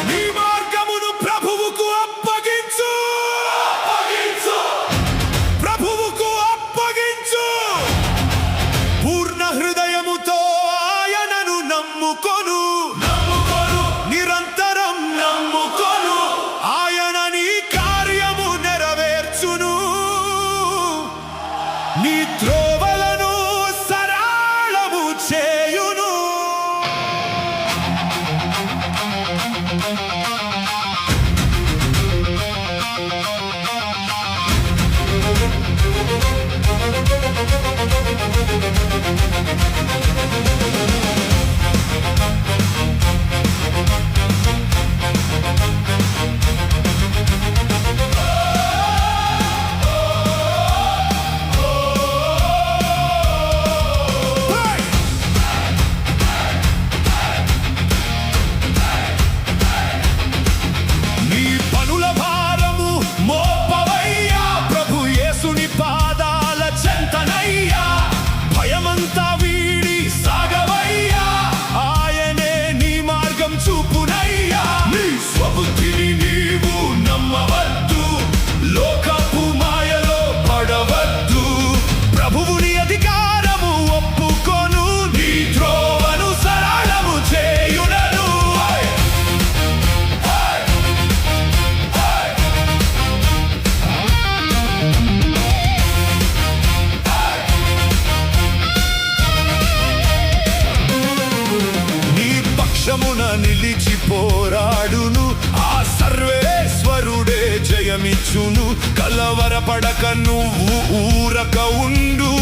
నీ మార్గమును ప్రభువుకు అప్పగించు, ప్రభువుకు అప్పగించు. పూర్ణ హృదయముతో ఆయనను నమ్ముకొను, నిరంతరం నమ్ముకొను. ఆయన నీ కార్యము నెరవేర్చును, నీ త్రోవలను సరళము చేయును. నిలిచి పోరాడును, ఆ సర్వేశ్వరుడే జయమిచ్చును. కలవరపడక నువ్వు ఊరక ఉండు,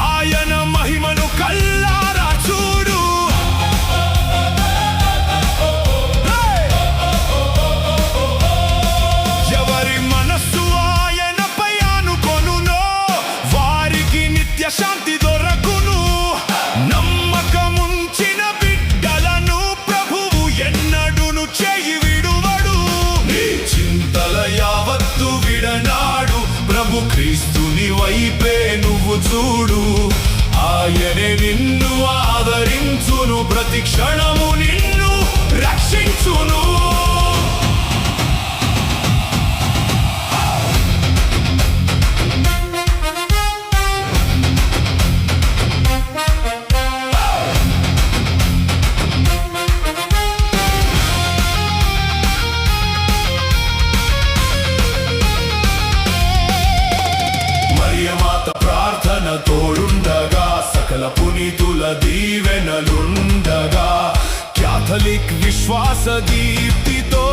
ఆయన మహిమను కల్లారా చూడు. ఎవరి మనస్సు ఆయనపై అనుకొనునో వారికి నిత్య శాంతి దొరకును. నమ్మకముంచిన బిడ్డలను ప్రభువు ఎన్నడును చేయి విడువడు. నీ చింతల యావత్తు విడనాడు, ప్రభు క్రీస్తుని వైపే నువ్వు చూడు. ఆయనే నిన్ను ఆదరించును, ప్రతి క్షణము నిన్ను రక్షించును. ప్రార్థన తోడుండగా, సకల పునీతుల దీవెనలుండగా, క్యాథలిక్ విశ్వాస దీప్తితో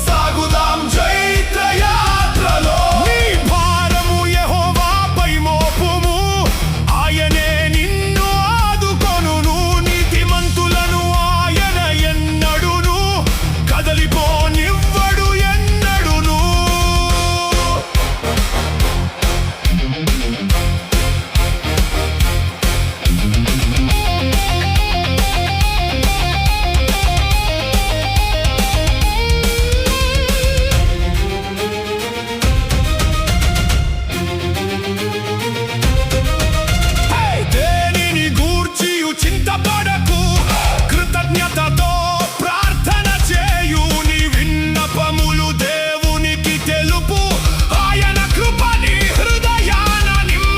సాగుదాం జైత్ర యాత్రలో. నీ భారము యెహోవాపై మోపుము, ఆయనే నిన్ను ఆదుకొనును. నీతిమంతులను ఆయన ఎన్నడును కదలిపోనివ్వడు ఎన్నడును. చింతపడకు, కృతజ్ఞతతో ప్రార్థన చేయు. నీ విన్నపములు దేవునికి తెలుపు, ఆయన కృప నీ హృదయాన నింపు.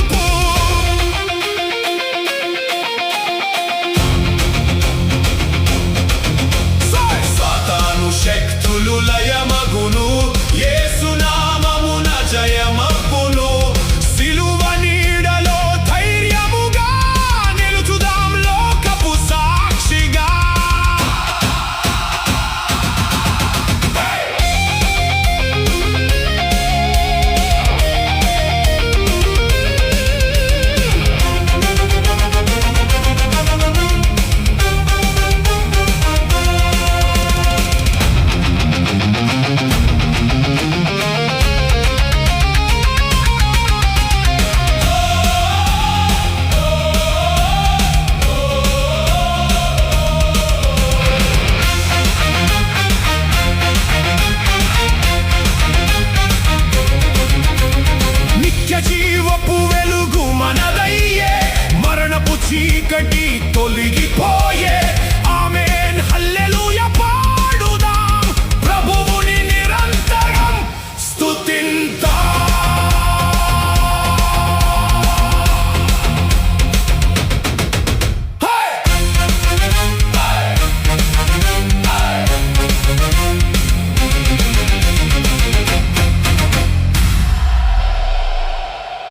చీకటి